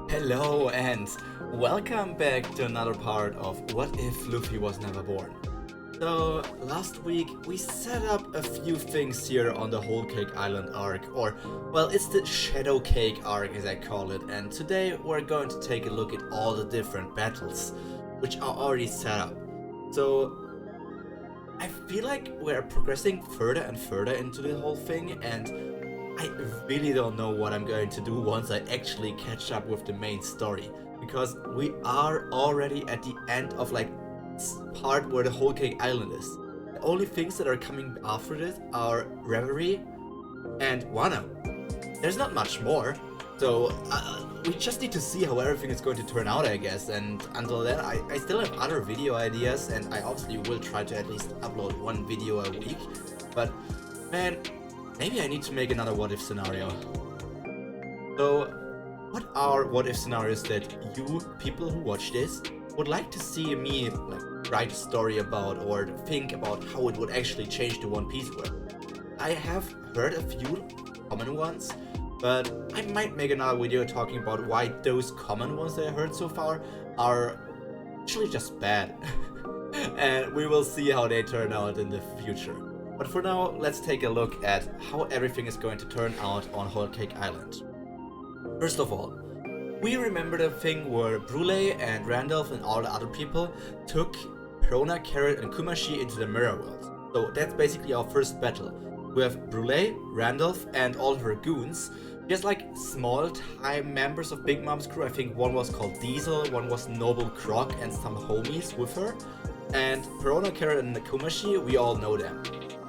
Hello and welcome back to another part of What If Luffy Was Never Born. So, last week we set up a few things here on the Whole Cake Island arc, or, well, it's the Shadow Cake arc as I call it, and today we're going to take a look at all the different battles, which are already set up. So, I feel like we're progressing further and further into the whole thing, and I really don't know what I'm going to do once I actually catch up with the main story, because we are already at the end of like part where the Whole Cake Island is. The only things that are coming after this are Reverie and Wano. There's not much more, so we just need to see how everything is going to turn out, I guess, and until then I still have other video ideas, and I obviously will try to at least upload one video a week, but man, maybe I need to make another what if scenario. So, what are what if scenarios that you, people who watch this, would like to see me like write a story about or think about how it would actually change the One Piece world? I have heard a few common ones, but I might make another video talking about why those common ones that I heard so far are actually just bad. And we will see how they turn out in the future. But for now, let's take a look at how everything is going to turn out on Whole Cake Island. First of all, we remember the thing where Brulee and Randolph and all the other people took Perona, Carrot and Kumashi into the Mirror World. So that's basically our first battle. We have Brulee, Randolph and all her goons. Just like small time members of Big Mom's crew. I think one was called Diesel, one was Noble Croc and some homies with her. And Perona, Carrot and Kumashi, we all know them.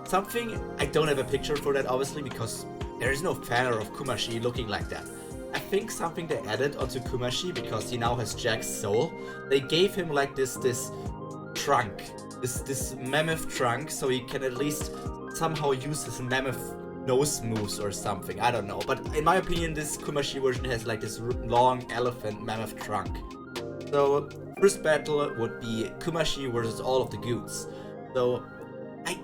Something, I don't have a picture for that obviously because there is no banner of Kumashi looking like that. I think something they added onto Kumashi because he now has Jack's soul. They gave him like this trunk, this mammoth trunk, so he can at least somehow use his mammoth nose moves or something. I don't know, but in my opinion, this Kumashi version has like this long elephant mammoth trunk. So first battle would be Kumashi versus all of the goons. So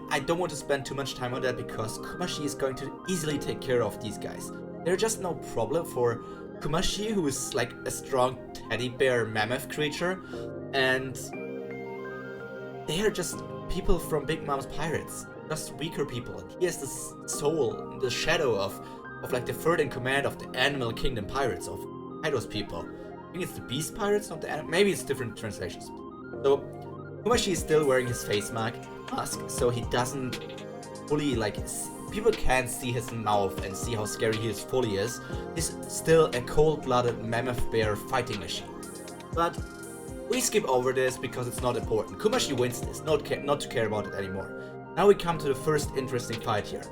I don't want to spend too much time on that because Kumashi is going to easily take care of these guys. They're just no problem for Kumashi, who is like a strong teddy bear mammoth creature, and they are just people from Big Mom's Pirates, just weaker people. He has the soul, the shadow of like the third in command of the Animal Kingdom Pirates, of Kaido's people. I think it's the Beast Pirates, not the maybe it's different translations. So Kumashi is still wearing his face mask, so he doesn't fully like. People can't see his mouth and see how scary he fully is. He's still a cold-blooded mammoth bear fighting machine. But we skip over this because it's not important. Kumashi wins this, not to care about it anymore. Now we come to the first interesting fight here.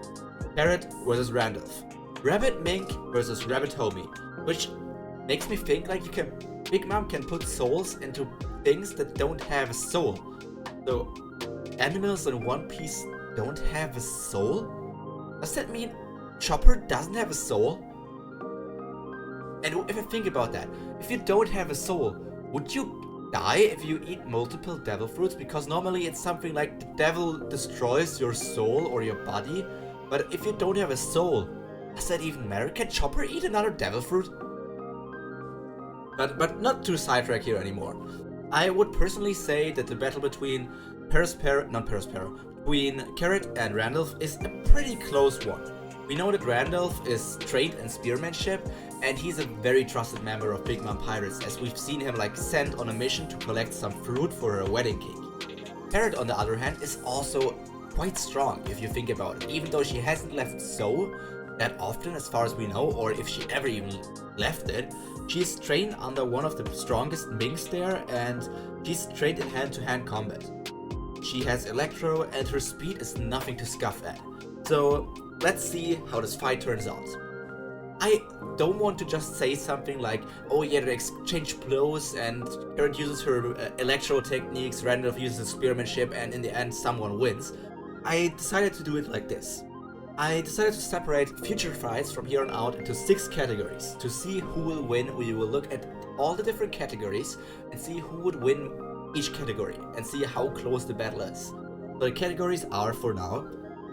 Carrot versus Randolph. Rabbit Mink versus Rabbit Homie, which makes me think like Big Mom can put souls into things that don't have a soul. So animals in One Piece don't have a soul? Does that mean Chopper doesn't have a soul? And if I think about that, if you don't have a soul, would you die if you eat multiple devil fruits? Because normally it's something like the devil destroys your soul or your body. But if you don't have a soul, does that even matter? Can Chopper eat another devil fruit? But not to sidetrack here anymore. I would personally say that the battle between between Carrot and Randolph is a pretty close one. We know that Randolph is trained in spearmanship and he's a very trusted member of Big Mom Pirates, as we've seen him like sent on a mission to collect some fruit for her wedding cake. Carrot on the other hand is also quite strong if you think about it, even though she hasn't left Zou that often as far as we know, or if she ever even left it. She's trained under one of the strongest minks there and she's trained in hand-to-hand combat. She has Electro and her speed is nothing to scoff at. So let's see how this fight turns out. I don't want to just say something like, oh yeah, they exchange blows and Carrot uses her Electro techniques, Randolph uses spearmanship, and in the end someone wins. I decided to do it like this. I decided to separate future fights from here on out into 6 categories. To see who will win, we will look at all the different categories and see who would win each category and see how close the battle is. So the categories are for now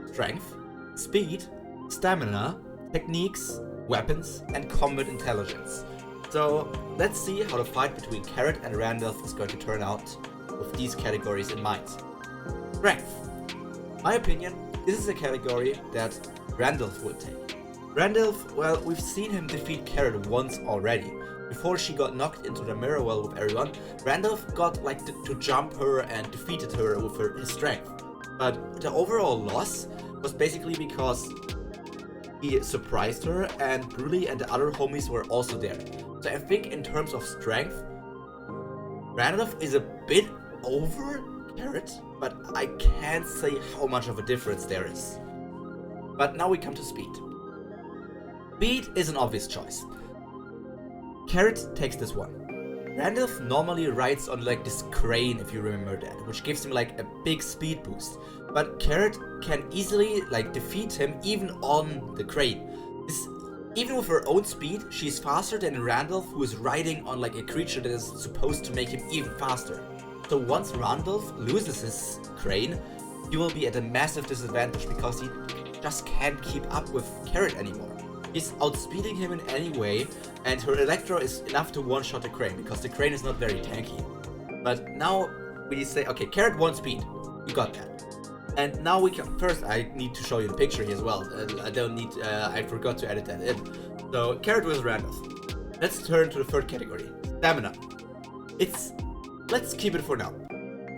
strength, speed, stamina, techniques, weapons, and combat intelligence. So let's see how the fight between Carrot and Randolph is going to turn out with these categories in mind. Strength. My opinion, this is a category that Randolph will take. Randolph, well, we've seen him defeat Carrot once already. Before she got knocked into the mirror well with everyone, Randolph got like to jump her and defeated her with his strength. But the overall loss was basically because he surprised her and Brulee and the other homies were also there. So I think in terms of strength, Randolph is a bit over Carrot, but I can't say how much of a difference there is. But now we come to speed. Speed is an obvious choice. Carrot takes this one. Randolph normally rides on like this crane, if you remember that, which gives him like a big speed boost. But Carrot can easily like defeat him even on the crane. Even with her own speed, she's faster than Randolph, who is riding on like a creature that is supposed to make him even faster. So once Randolph loses his crane, he will be at a massive disadvantage because he just can't keep up with Carrot anymore. He's outspeeding him in any way, and her Electro is enough to one-shot the crane, because the crane is not very tanky. But now we say, okay, Carrot 1 speed, we got that. And now we can, first I need to show you the picture here as well. I forgot to edit that in. So Carrot vs Randolph. Let's turn to the third category, stamina. Let's keep it for now.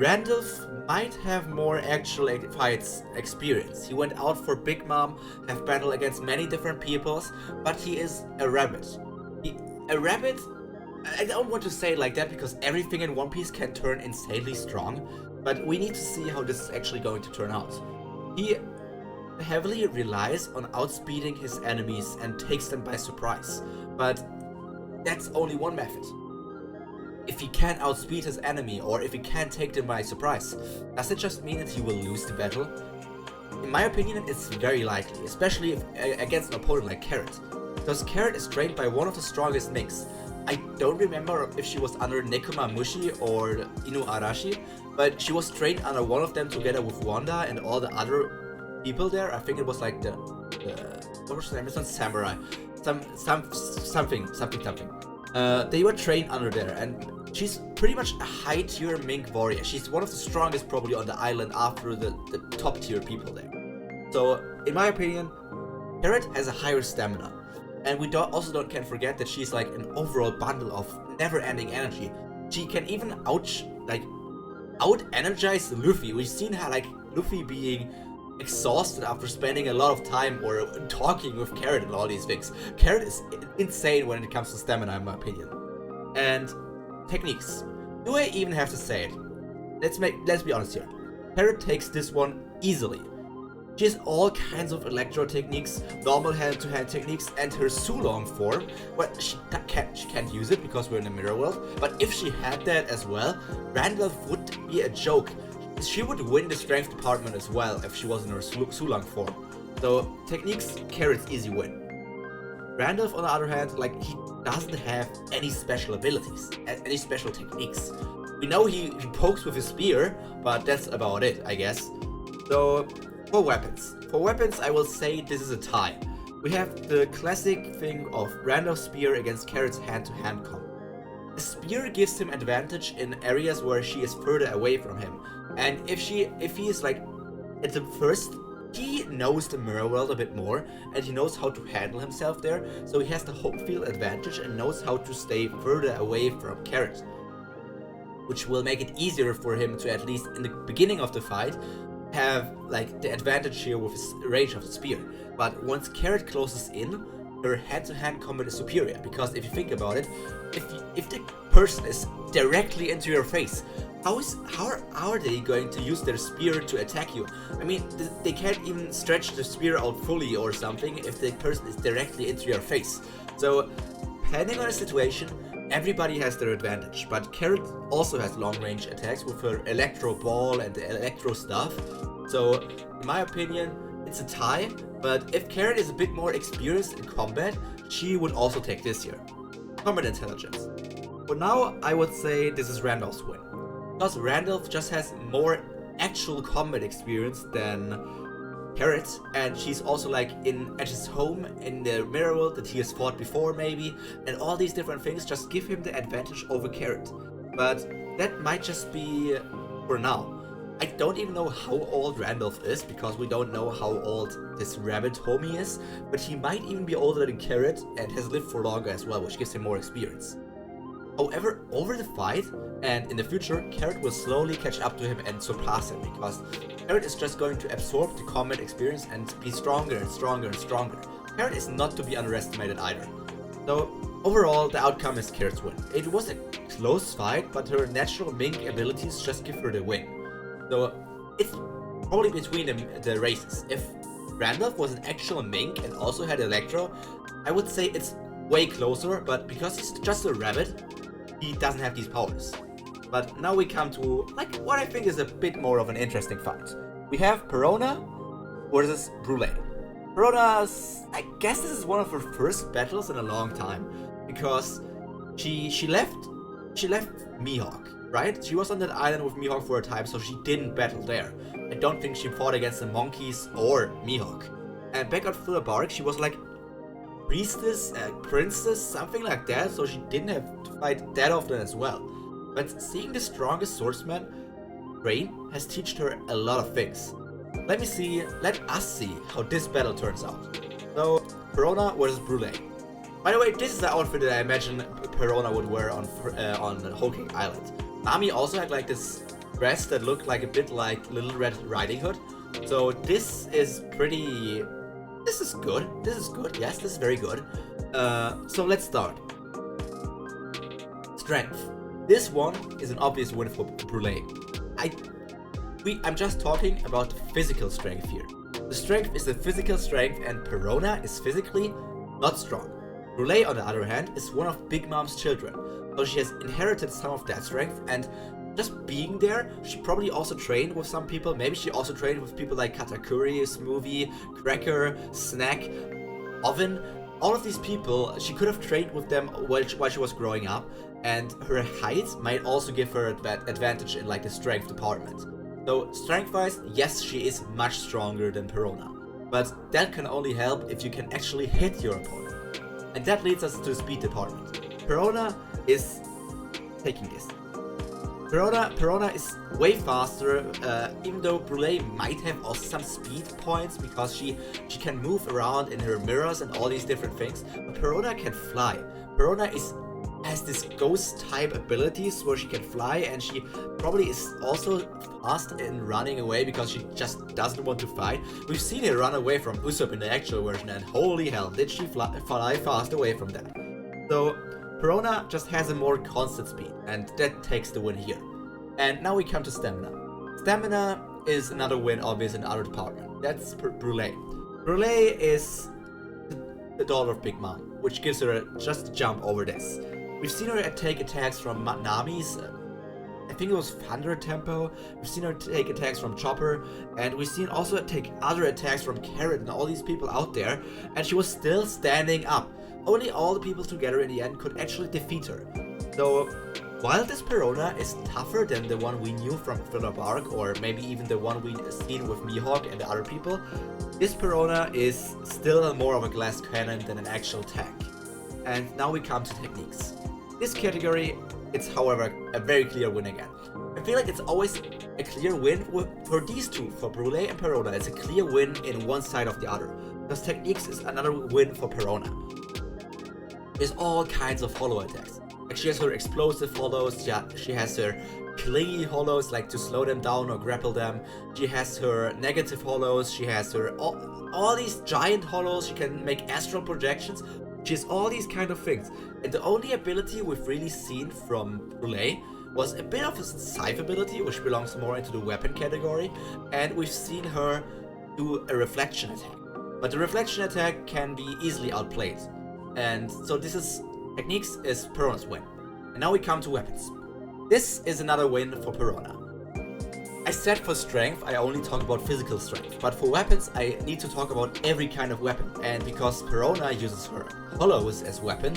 Randolph might have more actual fights experience. He went out for Big Mom, have battled against many different peoples, but he is a rabbit. A rabbit, I don't want to say it like that because everything in One Piece can turn insanely strong, but we need to see how this is actually going to turn out. He heavily relies on outspeeding his enemies and takes them by surprise, but that's only one method. If he can't outspeed his enemy, or if he can't take them by surprise, does it just mean that he will lose the battle? In my opinion, it's very likely, especially against an opponent like Carrot. Because Carrot is trained by one of the strongest ninks. I don't remember if she was under Nekoma Mushi or Inu Arashi, but she was trained under one of them together with Wanda and all the other people there. I think it was like what was her name? It's not Samurai. Something. They were trained under there, and she's pretty much a high tier mink warrior. She's one of the strongest probably on the island after the top tier people there. So in my opinion, Carrot has a higher stamina, and we can't forget that she's like an overall bundle of never-ending energy. She can even out-energize Luffy. We've seen how like Luffy being exhausted after spending a lot of time or talking with Carrot and all these things. Carrot is insane when it comes to stamina, in my opinion. And techniques. Do I even have to say it? Let's be honest here. Carrot takes this one easily. She has all kinds of electro techniques, normal hand-to-hand techniques, and her Sulong form. Well, she can't use it because we're in the mirror world, but if she had that as well, Randolph would be a joke. She would win the strength department as well if she was in her Sulong form. So techniques, Carrot's easy win. Randolph, on the other hand, like, he doesn't have any special abilities, any special techniques. We know he pokes with his spear, but that's about it, I guess. So for weapons, I will say this is a tie. We have the classic thing of Randolph's spear against Carrot's hand-to-hand combo. The spear gives him advantage in areas where she is further away from him. And if he is like at the first, he knows the mirror world a bit more and he knows how to handle himself there, so he has the home field advantage and knows how to stay further away from Carrot, which will make it easier for him to, at least in the beginning of the fight, have like the advantage here with his range of the spear. But once Carrot closes in, her hand-to-hand combat is superior, because if you think about it, if the person is directly into your face, how are they going to use their spear to attack you? I mean, they can't even stretch the spear out fully or something if the person is directly into your face. So, depending on the situation, everybody has their advantage, but Carrot also has long-range attacks with her Electro Ball and the Electro stuff. So, in my opinion, it's a tie, but if Carrot is a bit more experienced in combat, she would also take this here. Combat Intelligence. For now, I would say this is Randolph's win, because Randolph just has more actual combat experience than Carrot, and she's also like at his home in the mirror world that he has fought before maybe, and all these different things just give him the advantage over Carrot. But that might just be for now. I don't even know how old Randolph is, because we don't know how old this rabbit homie is, but he might even be older than Carrot and has lived for longer as well, which gives him more experience. However, over the fight and in the future, Carrot will slowly catch up to him and surpass him, because Carrot is just going to absorb the combat experience and be stronger and stronger and stronger. Carrot is not to be underestimated either. So overall, the outcome is Carrot's win. It was a close fight, but her natural Mink abilities just give her the win. So it's probably between the races. If Randolph was an actual Mink and also had Electro, I would say it's way closer, but because he's just a rabbit, he doesn't have these powers. But now we come to like what I think is a bit more of an interesting fight. We have Perona versus Brulee. Perona's, I guess this is one of her first battles in a long time, because she left Mihawk, right? She was on that island with Mihawk for a time, so she didn't battle there. I don't think she fought against the monkeys or Mihawk. And back at Thriller Bark, she was like priestess, princess, something like that, so she didn't have to fight that often as well. But seeing the strongest swordsman, Rain, has taught her a lot of things. Let us see how this battle turns out. So, Perona versus Brulee. By the way, this is the outfit that I imagine Perona would wear on Whole Cake Island. Nami also had like this dress that looked like a bit like Little Red Riding Hood. So this is pretty... This is good. This is good. Yes, this is very good. So let's start. Strength. This one is an obvious win for Brulee. I'm just talking about physical strength here. The strength is the physical strength, and Perona is physically not strong. Brulee, on the other hand, is one of Big Mom's children, so she has inherited some of that strength, and just being there, she probably also trained with some people. Maybe she also trained with people like Katakuri, Smoothie, Cracker, Snack, Oven. All of these people, she could have trained with them while she was growing up, and her height might also give her advantage in like the strength department. So strength-wise, yes, she is much stronger than Perona, but that can only help if you can actually hit your opponent. And that leads us to the speed department. Perona is taking this. Perona is way faster, even though Brulee might have also some speed points because she can move around in her mirrors and all these different things. But Perona can fly. Perona has this ghost type abilities where she can fly, and she probably is also fast in running away because she just doesn't want to fight. We've seen her run away from Usopp in the actual version, and holy hell, did she fly fast away from that. So Perona just has a more constant speed, and that takes the win here. And now we come to stamina. Stamina is another win, obvious, in other department. That's Brulee. Brulee is the daughter of Big Mom, which gives her just a jump over this. We've seen her take attacks from Nami's, I think it was Thunder Tempo. We've seen her take attacks from Chopper, and we've seen also take other attacks from Carrot and all these people out there, and she was still standing up. Only all the people together in the end could actually defeat her. So, while this Perona is tougher than the one we knew from Thriller Bark, or maybe even the one we've seen with Mihawk and the other people, this Perona is still more of a glass cannon than an actual tank. And now we come to techniques. This category, it's however a very clear win again. I feel like it's always a clear win for these two, for Brulee and Perona. It's a clear win in one side of the other, because techniques is another win for Perona. There's all kinds of hollow attacks. Like she has her explosive hollows, she has her clingy hollows, like to slow them down or grapple them. She has her negative hollows, she has her all these giant hollows, she can make astral projections. She has all these kind of things. And the only ability we've really seen from Brulee was a bit of a scythe ability, which belongs more into the weapon category. And we've seen her do a reflection attack. But the reflection attack can be easily outplayed. And so techniques is Perona's win. And now we come to weapons. This is another win for Perona. I said for strength, I only talk about physical strength, but for weapons, I need to talk about every kind of weapon. And because Perona uses her hollows as weapon,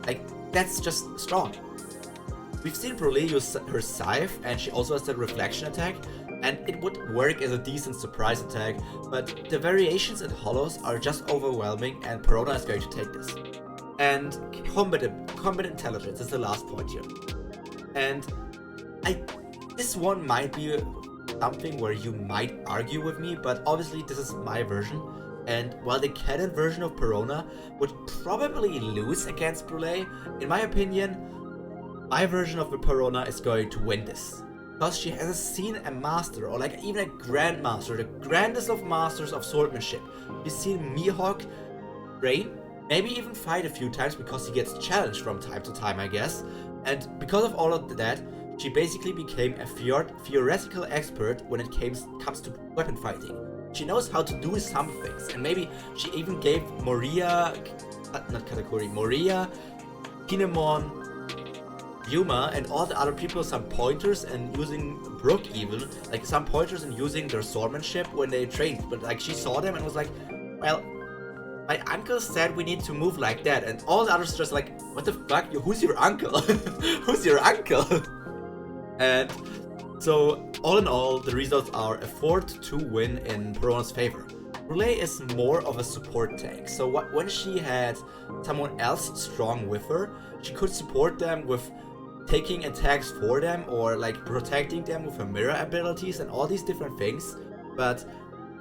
like, that's just strong. We've seen Brulee use her scythe, and she also has the reflection attack, and it would work as a decent surprise attack, but the variations in hollows are just overwhelming, and Perona is going to take this. And combat intelligence is the last point here. And this one might be something where you might argue with me, but obviously this is my version. And while the canon version of Perona would probably lose against Brulee, in my opinion, my version of the Perona is going to win this. Because she has seen a master, or like even a grandmaster, the grandest of masters of swordsmanship. She's seen Mihawk train, maybe even fight a few times because he gets challenged from time to time, I guess. And because of all of that, she basically became a theoretical expert when it comes to weapon fighting. She knows how to do some things, and maybe she even gave Moria, Kinemon, Yuma, and all the other people some pointers, and using Brook even, like some pointers and using their swordsmanship when they trained. But like she saw them and was like, well, my uncle said we need to move like that, and all the others just like, what the fuck? Who's your uncle? Who's your uncle? And so, all in all, the results are a 4-2 win in Perona's favor. Brulee is more of a support tank, so when she had someone else strong with her, she could support them with taking attacks for them, or like protecting them with her mirror abilities and all these different things. But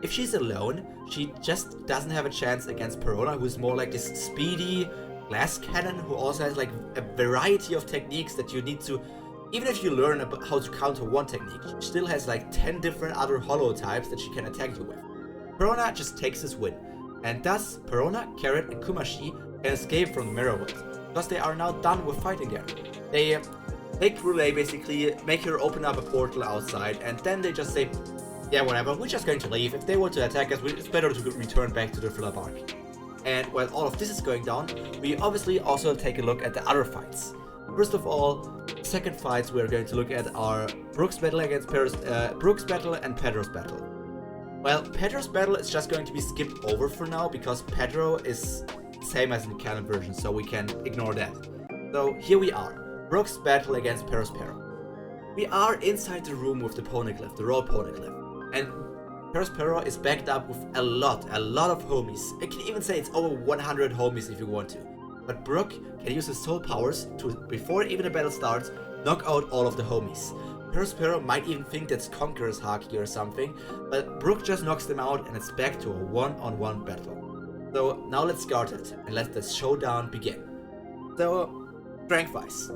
if she's alone, she just doesn't have a chance against Perona, who's more like this speedy glass cannon, who also has like a variety of techniques that you need to... Even if you learn about how to counter one technique, she still has like 10 different other hollow types that she can attack you with. Perona just takes this win, and thus Perona, Carrot, and Kumashi can escape from the Mirror World, because they are now done with fighting there. They take Brulee, basically make her open up a portal outside, and then they just say, yeah, whatever, we're just going to leave. If they want to attack us, it's better to return back to the Filler Bark. And while all of this is going down, we obviously also take a look at the other fights. First of all, second fights we're going to look at are Brook's battle against Brook's battle and Pedro's battle. Well, Pedro's battle is just going to be skipped over for now because Pedro is same as in the canon version, so we can ignore that. So here we are, Brook's battle against Pero. We are inside the room with the poneglyph, the raw poneglyph, and Pero is backed up with a lot of homies. I can even say it's over 100 homies if you want to. But Brook can use his soul powers to, before even the battle starts, knock out all of the homies. Pero might even think that's Conqueror's Haki or something, but Brook just knocks them out and it's back to a one-on-one battle. So now let's start it and let the showdown begin. So, strength-wise,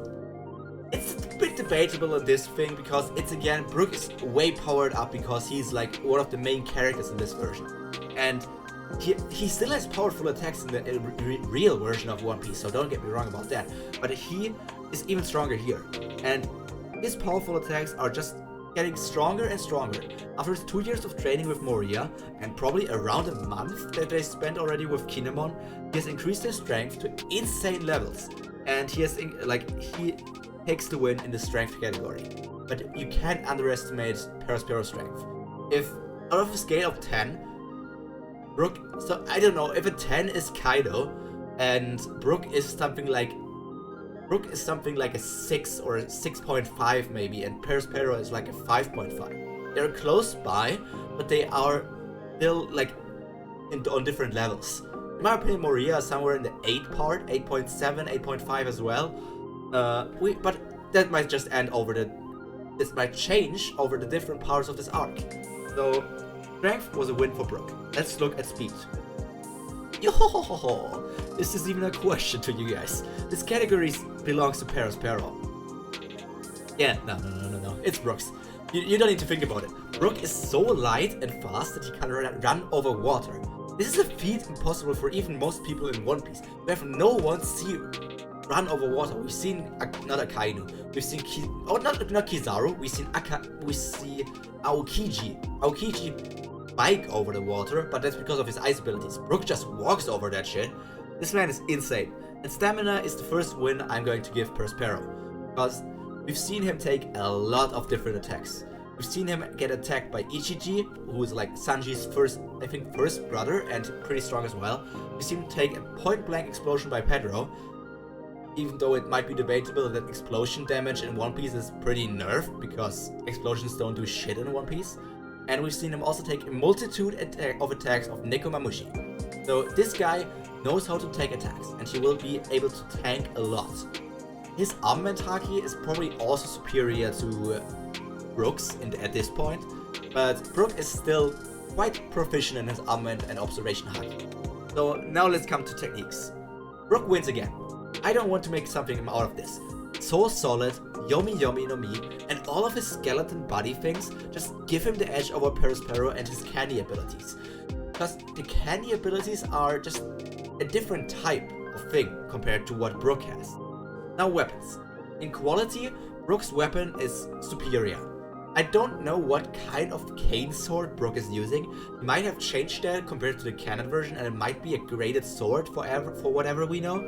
it's a bit debatable on this thing because it's again, Brook is way powered up because he's like one of the main characters in this version. And he still has powerful attacks in the real version of One Piece, so don't get me wrong about that. But he is even stronger here. And his powerful attacks are just getting stronger and stronger. After 2 years of training with Moria, and probably around a month that they spent already with Kinemon, he has increased his strength to insane levels. And he has, he takes the win in the strength category. But you can't underestimate Pero's strength. If out of a scale of 10, Brook, so I don't know, if a 10 is Kaido, and Brook is something like a 6 or a 6.5 maybe, and Pero is like a 5.5. They're close by, but they are still like on different levels. In my opinion, Moria is somewhere in the 8 part, 8.7, 8.5 as well. But that might just this might change over the different parts of this arc. So, strength was a win for Brook. Let's look at speed. Yo, this is even a question to you guys. This category belongs to Pero. Yeah, no. It's Brook's. You don't need to think about it. Brook is so light and fast that he can run over water. This is a feat impossible for even most people in One Piece. We have no one see run over water. We've seen not Akainu. We've seen not Kizaru. We see Aokiji. Aokiji bike over the water, but that's because of his ice abilities. Brook just walks over that shit. This man is insane. And stamina is the first win I'm going to give Pero, because we've seen him take a lot of different attacks. We've seen him get attacked by Ichiji, who is like Sanji's first brother and pretty strong as well. We've seen him take a point-blank explosion by Pedro. even though it might be debatable that explosion damage in One Piece is pretty nerfed, because explosions don't do shit in One Piece. And we've seen him also take a multitude of attacks of Nekomamushi. So this guy knows how to take attacks, and he will be able to tank a lot. His armament haki is probably also superior to Brook's at this point, but Brook is still quite proficient in his armament and observation haki. So now let's come to techniques. Brook wins again. I don't want to make something out of this. So solid, Yomi Yomi no Mi, and all of his skeleton body things just give him the edge over Pero and his candy abilities. Because the candy abilities are just a different type of thing compared to what Brook has. Now weapons. In quality, Brook's weapon is superior. I don't know what kind of cane sword Brook is using. He might have changed that compared to the canon version, and it might be a graded sword for whatever we know.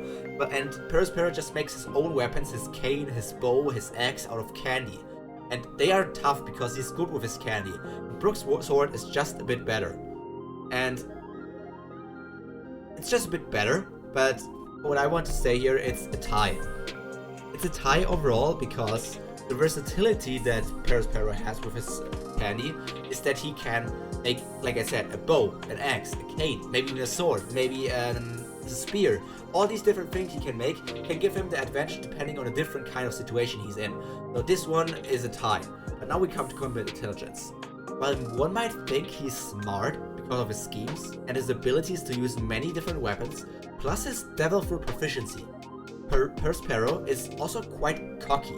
And Pero just makes his own weapons, his cane, his bow, his axe out of candy. And they are tough because he's good with his candy. Brook's sword is just a bit better. And it's just a bit better, but what I want to say here, it's a tie. It's a tie overall because the versatility that Pero has with his candy is that he can make, like I said, a bow, an axe, a cane, maybe even a sword, maybe a spear. All these different things he can make can give him the advantage depending on a different kind of situation he's in. So this one is a tie. But now we come to combat intelligence. While one might think he's smart because of his schemes and his abilities to use many different weapons, plus his devil fruit proficiency, Pero is also quite cocky.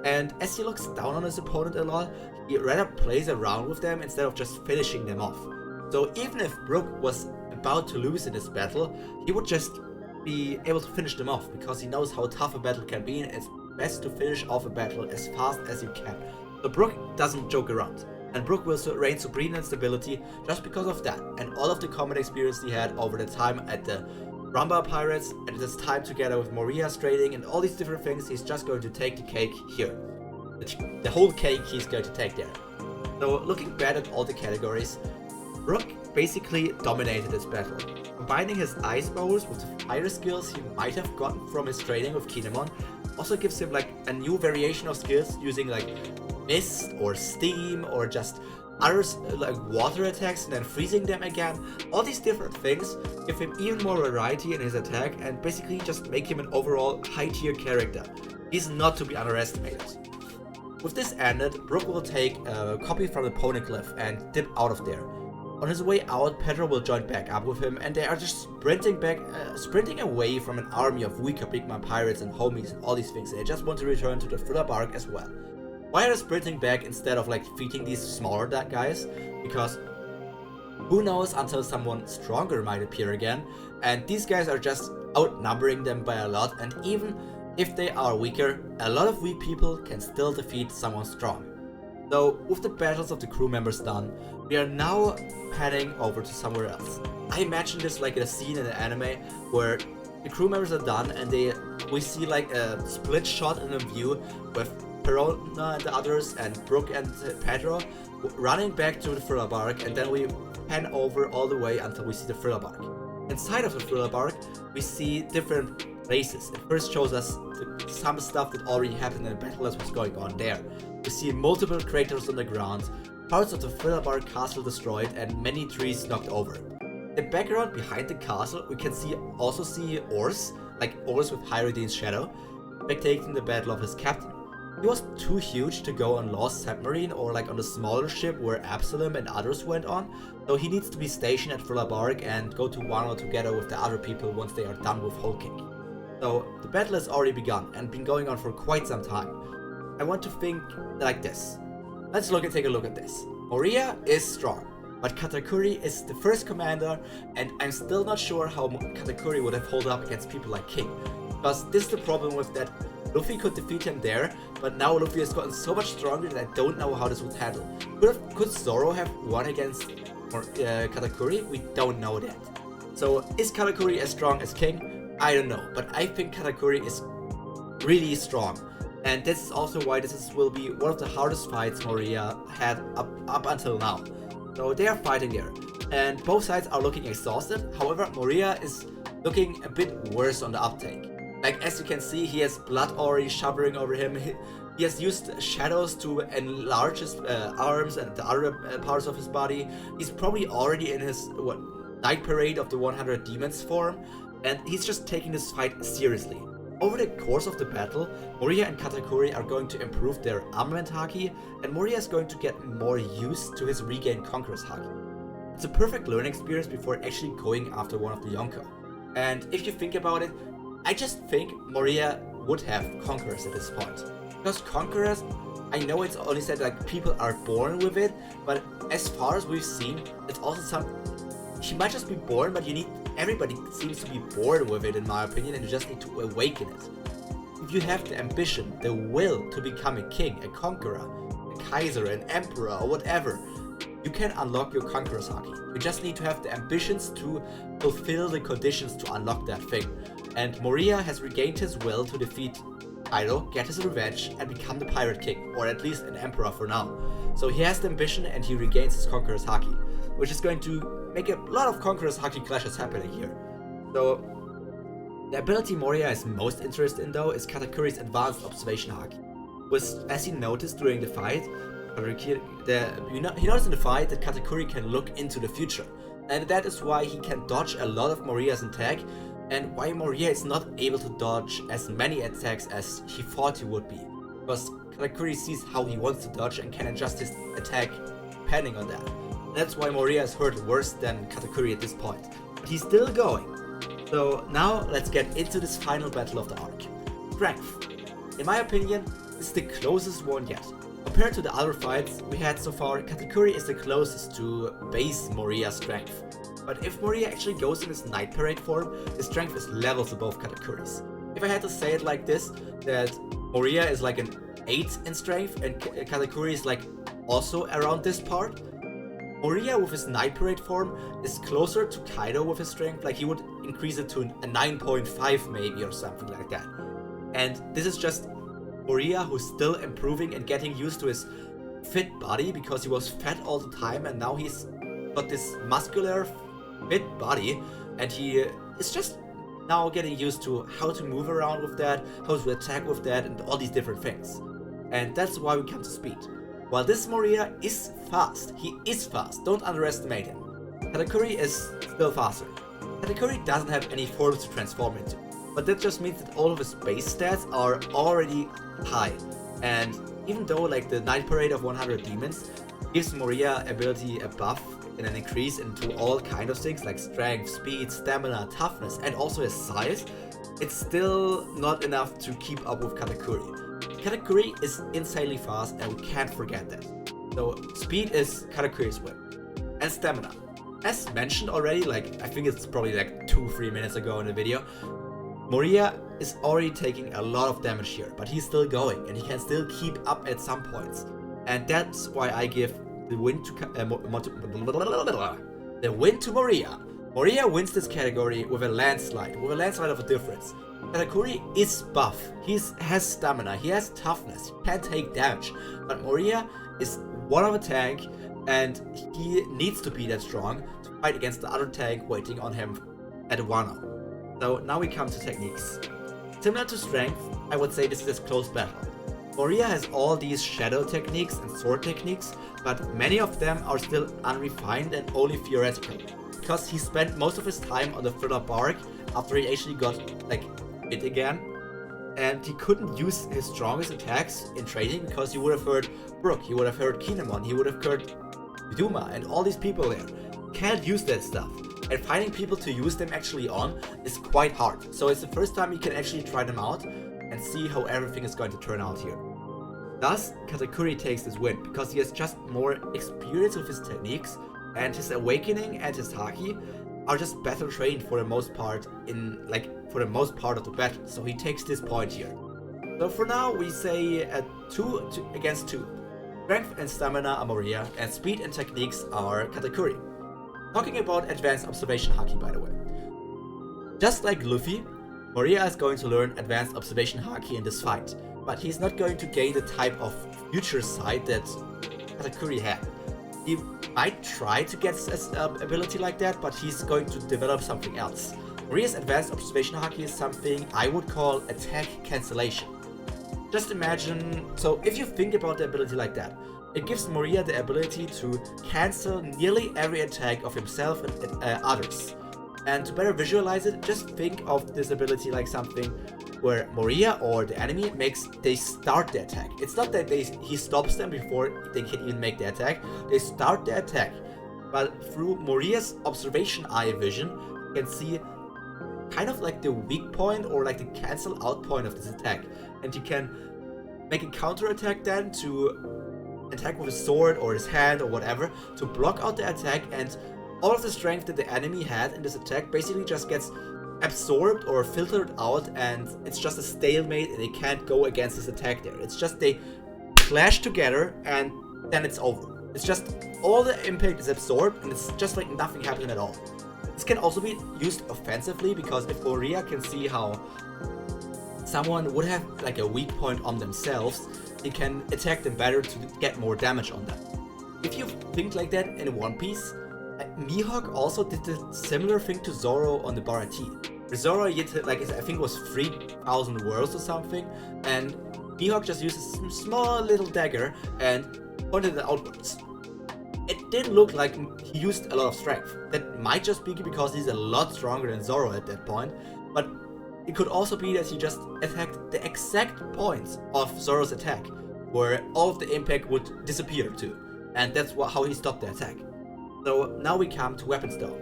And as he looks down on his opponent a lot, he rather plays around with them instead of just finishing them off. So even if Brook was about to lose in this battle, he would just be able to finish them off because he knows how tough a battle can be, and it's best to finish off a battle as fast as you can. So Brook doesn't joke around, and Brook will reign supreme in stability just because of that, and all of the combat experience he had over the time at the Strawhat Pirates, and this time together with Moria's trading and all these different things. He's just going to take the cake here. The whole cake he's going to take there. So looking back at all the categories, Brook basically dominated this battle. Combining his ice powers with the fire skills he might have gotten from his training with Kinemon also gives him like a new variation of skills using like mist or steam or just other like water attacks and then freezing them again. All these different things give him even more variety in his attack and basically just make him an overall high tier character. He's not to be underestimated. With this ended, Brook will take a copy from the Poneglyph and dip out of there. On his way out, Pedro will join back up with him, and they are just sprinting away from an army of weaker Big Mom pirates and homies and all these things. They just want to return to the Thriller Bark as well. Why are they sprinting back instead of like defeating these smaller guys? Because who knows until someone stronger might appear again, and these guys are just outnumbering them by a lot, and even if they are weaker, a lot of weak people can still defeat someone strong. So with the battles of the crew members done, we are now heading over to somewhere else. I imagine this like a scene in an anime where the crew members are done and we see like a split shot in a view with Perona and the others and Brook and Pedro running back to the Thriller Bark, and then we pan over all the way until we see the Thriller Bark. Inside of the Thriller Bark, we see different places. It first shows us some stuff that already happened in the battle as was going on there. We see multiple craters on the ground, parts of the Thriller Bark castle destroyed, and many trees knocked over. In the background behind the castle, we can also see Oars, like Oars with Hyrudine's shadow, spectating the battle of his captain. He was too huge to go on Lost Submarine or like on the smaller ship where Absalom and others went on, so he needs to be stationed at Thriller Bark and go to Wano together with the other people once they are done with Whole Cake. So the battle has already begun and been going on for quite some time. I want to think like this. Let's take a look at this. Moria is strong, but Katakuri is the first commander, and I'm still not sure how Katakuri would have held up against people like King. Because this is the problem with that. Luffy could defeat him there, but now Luffy has gotten so much stronger that I don't know how this would handle. Could Zoro have won against Katakuri? We don't know that. So is Katakuri as strong as King? I don't know, but I think Katakuri is really strong. And this is also why this will be one of the hardest fights Moria had up until now. So they are fighting there, and both sides are looking exhausted. However, Moria is looking a bit worse on the uptake. Like, as you can see, he has blood already showering over him. He has used shadows to enlarge his arms and the other parts of his body. He's probably already in his night parade of the 100 demons form, and he's just taking this fight seriously. Over the course of the battle, Moriya and Katakuri are going to improve their armament haki, and Moriya is going to get more used to his regained Conqueror's haki. It's a perfect learning experience before actually going after one of the Yonko. And if you think about it, I just think Moriya would have Conquerors at this point. Because Conquerors, I know it's only said like people are born with it, but as far as we've seen, it's also she might just be born, but everybody seems to be born with it in my opinion, and you just need to awaken it. If you have the ambition, the will to become a king, a conqueror, a kaiser, an emperor, or whatever, you can unlock your Conqueror's haki. You just need to have the ambitions to fulfill the conditions to unlock that thing. And Moriya has regained his will to defeat Kaido, get his revenge, and become the Pirate King, or at least an emperor for now. So he has the ambition and he regains his Conqueror's haki, which is going to make a lot of Conqueror's haki clashes happening here. So the ability Moriya is most interested in though is Katakuri's advanced observation haki. As he noticed during the fight, he noticed in the fight that Katakuri can look into the future, and that is why he can dodge a lot of Moriya's attack, and why Moriya is not able to dodge as many attacks as he thought he would be, because Katakuri sees how he wants to dodge and can adjust his attack depending on that. That's why Moriya is hurt worse than Katakuri at this point, but he's still going. So now let's get into this final battle of the arc. Strength. In my opinion, this is the closest one yet. Compared to the other fights we had so far, Katakuri is the closest to base Moriya's strength. But if Moriya actually goes in his Night Parade form, his strength is levels above Katakuri's. If I had to say it like this, that Moriya is like an 8 in strength and Katakuri is like also around this part, Moriya with his Night Parade form is closer to Kaido with his strength, like he would increase it to a 9.5 maybe or something like that. And this is just Moriya who's still improving and getting used to his fit body, because he was fat all the time and now he's got this muscular fit body, and he is just now getting used to how to move around with that, how to attack with that, and all these different things. And that's why we come to speed. While this Moriya is fast, he is fast, don't underestimate him. Katakuri is still faster. Katakuri doesn't have any forms to transform into, but that just means that all of his base stats are already high. And even though like the Night Parade of 100 Demons gives Moriya ability a buff and an increase into all kind of things like strength, speed, stamina, toughness, and also his size, it's still not enough to keep up with Katakuri. Katakuri is insanely fast and we can't forget that. So speed is Katakuri's win. And stamina. As mentioned already, like I think it's probably like 2-3 minutes ago in the video, Moriya is already taking a lot of damage here, but he's still going and he can still keep up at some points. And that's why I give the win to Moriya. Moriya wins this category with a landslide of a difference. Katakuri is buff, he has stamina, he has toughness, he can take damage, but Moriya is one of a tank and he needs to be that strong to fight against the other tank waiting on him at Wano. So now we come to techniques. Similar to strength, I would say this is a close battle. Moriya has all these shadow techniques and sword techniques, but many of them are still unrefined and only theoretical, because he spent most of his time on the thriller bark after he actually got like bit again, and he couldn't use his strongest attacks in training because he would have hurt Brook, he would have hurt Kinemon, he would have hurt Yuma and all these people there. Can't use that stuff, and finding people to use them actually on is quite hard. So it's the first time you can actually try them out and see how everything is going to turn out here. Thus, Katakuri takes this win because he has just more experience with his techniques, and his awakening and his haki are just better trained for the most part of the battle. So he takes this point here. So for now we say 2 against 2. Strength and stamina are Moriya, and speed and techniques are Katakuri. Talking about advanced observation haki, by the way. Just like Luffy, Moriya is going to learn advanced observation haki in this fight, but he's not going to gain the type of future sight that Katakuri had. He might try to get his ability like that, but he's going to develop something else. Moriya's advanced observation haki is something I would call attack cancellation. Just imagine, so if you think about the ability like that, it gives Moriya the ability to cancel nearly every attack of himself and others. And to better visualize it, just think of this ability like something where Moriya or the enemy they start the attack. It's not that he stops them before they can even make the attack, they start the attack. But through Moriya's observation eye vision, you can see kind of like the weak point or like the cancel out point of this attack. And you can make a counter attack then to attack with his sword or his hand or whatever to block out the attack, and all of the strength that the enemy had in this attack basically just gets absorbed or filtered out, and it's just a stalemate and they can't go against this attack there. It's just they clash together and then it's over. It's just all the impact is absorbed and it's just like nothing happened at all. This can also be used offensively, because if Moriya can see how someone would have like a weak point on themselves, he can attack them better to get more damage on them. If you think like that in One Piece, Mihawk also did a similar thing to Zoro on the Barati. Zoro hit like I think it was 3,000 worlds or something, and Mihawk just used a small little dagger and pointed it outwards. It didn't look like he used a lot of strength. That might just be because he's a lot stronger than Zoro at that point, but it could also be that he just attacked the exact points of Zoro's attack, where all of the impact would disappear too, and that's how he stopped the attack. So now we come to weapons though.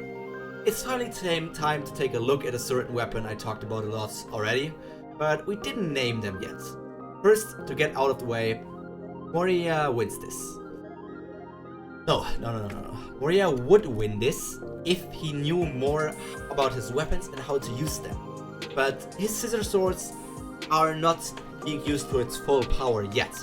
It's finally time to take a look at a certain weapon I talked about a lot already, but we didn't name them yet. First, to get out of the way, Moriya wins this. No. Moriya would win this if he knew more about his weapons and how to use them. But his scissor swords are not being used to its full power yet.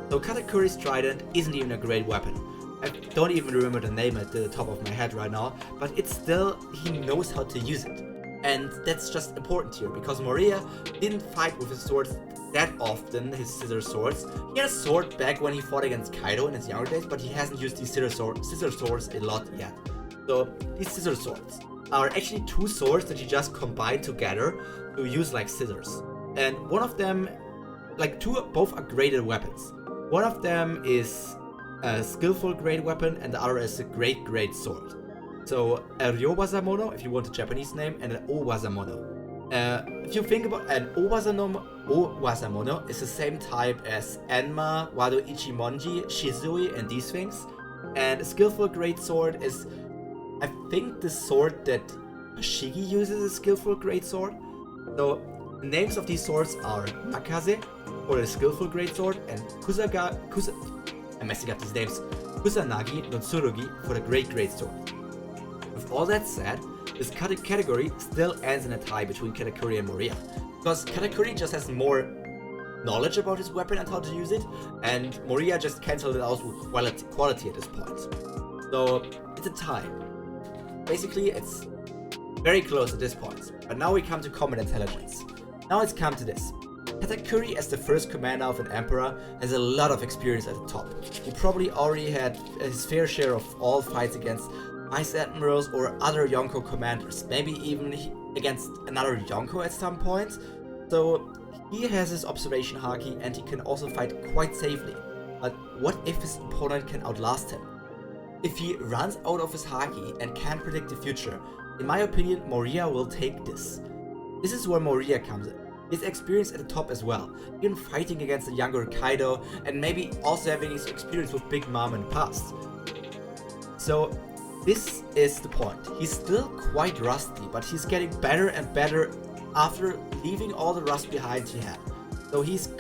So Katakuri's trident isn't even a great weapon. I don't even remember the name at the top of my head right now, but it's still, he knows how to use it. And that's just important here, because Moriya didn't fight with his swords that often, his scissor swords. He had a sword back when he fought against Kaido in his younger days, but he hasn't used these scissor swords a lot yet. So these scissor swords are actually two swords that he just combined together to use like scissors. And one of them, both are graded weapons. One of them is a skillful grade weapon and the other is a great grade sword. So a Ryowazamono, if you want a Japanese name, and an Owazamono. If you think about an Owazamono is the same type as Enma, Wado Ichimonji, Shizui, and these things. And a skillful great sword is, I think, the sword that Shigi uses, a skillful great sword. So the names of these swords are Nakaze for the skillful great sword, and I'm messing up these names, Kusanagi no Tsurugi for the great sword. With all that said, this category still ends in a tie between Katakuri and Moriya, because Katakuri just has more knowledge about his weapon and how to use it, and Moriya just cancelled it out with quality at this point. So it's a tie. Basically, it's very close at this point, but now we come to combat intelligence. Now it's come to this. Katakuri, as the first commander of an emperor, has a lot of experience at the top. He probably already had his fair share of all fights against vice admirals or other Yonko commanders, maybe even against another Yonko at some point. So he has his observation haki and he can also fight quite safely. But what if his opponent can outlast him? If he runs out of his haki and can't predict the future, in my opinion, Moriya will take this. This is where Moriya comes in. His experience at the top as well, even fighting against a younger Kaido, and maybe also having his experience with Big Mom in the past. So this is the point. He's still quite rusty, but he's getting better and better after leaving all the rust behind he had. So he's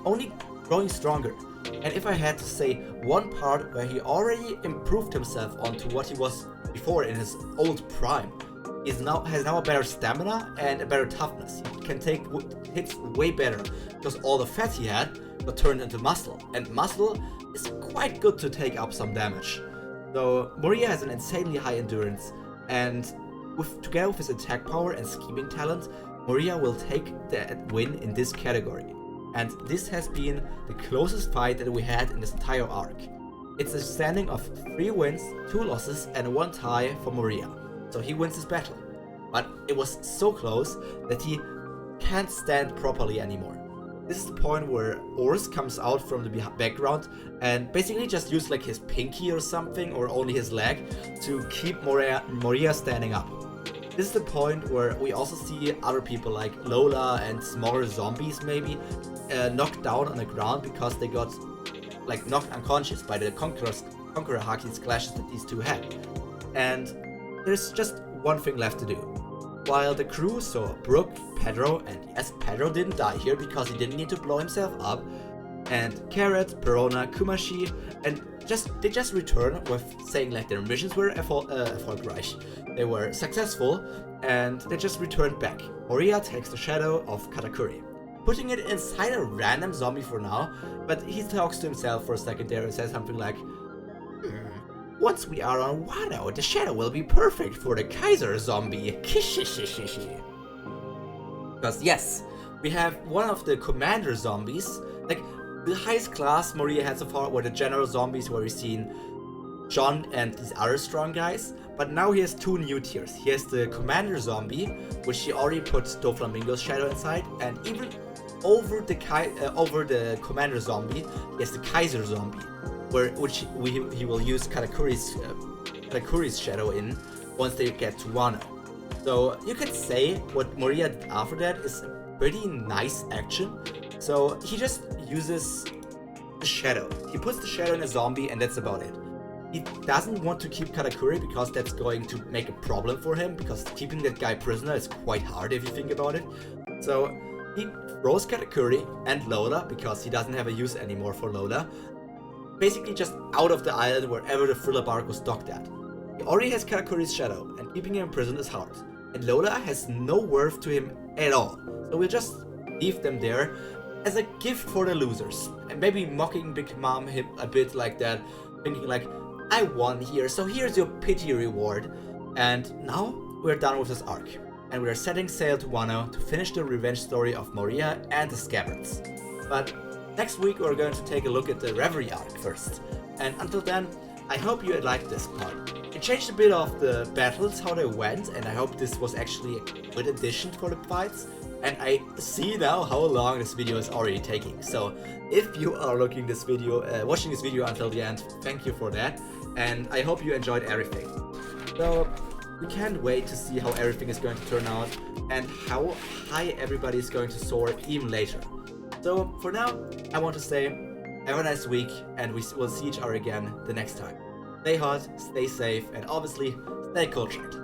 only growing stronger. And if I had to say one part where he already improved himself onto what he was before in his old prime, has now a better stamina and a better toughness. He can take hits way better because all the fat he had got turned into muscle, and muscle is quite good to take up some damage. So Moriya has an insanely high endurance, and together with his attack power and scheming talent, Moriya will take the win in this category. And this has been the closest fight that we had in this entire arc. It's a standing of 3 wins, 2 losses and 1 tie for Moriya. So he wins this battle. but it was so close that he can't stand properly anymore. This is the point where Ors comes out from the background and basically just used like his pinky or something, or only his leg, to keep Moria standing up. This is the point where we also see other people like Lola and smaller zombies maybe knocked down on the ground because they got like knocked unconscious by the Conqueror Haki's clashes that these two had. And there's just one thing left to do. While the crew saw Brook, Pedro, and yes, Pedro didn't die here because he didn't need to blow himself up, and Carrot, Perona, Kumashi, and they just return with saying like their missions were erfolgreich. They were successful, and they just returned back. Moria takes the shadow of Katakuri, putting it inside a random zombie for now, but he talks to himself for a second there and says something like, once we are on Wano, the shadow will be perfect for the Kaiser zombie. Kishishishishi. Because yes, we have one of the commander zombies, like the highest class Moria had so far were the general zombies where we've seen John and these other strong guys, but now he has two new tiers. He has the commander zombie, which he already put Doflamingo's shadow inside, and even over the commander zombie, he has the Kaiser zombie, which he will use Katakuri's shadow in once they get to Wano. So you could say what Moria did after that is a pretty nice action. So he just uses the shadow. He puts the shadow in a zombie and that's about it. He doesn't want to keep Katakuri because that's going to make a problem for him, because keeping that guy prisoner is quite hard if you think about it. So he throws Katakuri and Lola, because he doesn't have a use anymore for Lola, basically just out of the island wherever the thriller bark was docked at. He already has Katakuri's shadow, and keeping him in prison is hard. And Lola has no worth to him at all, so we'll just leave them there as a gift for the losers. And maybe mocking Big Mom him a bit like that, thinking like, I won here, so here's your pity reward. And now we're done with this arc, and we're setting sail to Wano to finish the revenge story of Moria and the Scabbards. But next week we're going to take a look at the Reverie arc first, and until then, I hope you liked this part. It changed a bit of the battles, how they went, and I hope this was actually a good addition for the fights. And I see now how long this video is already taking. So if you are watching this video until the end, thank you for that. And I hope you enjoyed everything. So we can't wait to see how everything is going to turn out and how high everybody is going to soar even later. So for now, I want to say have a nice week, and we will see each other again the next time. Stay hot, stay safe, and obviously stay cultured.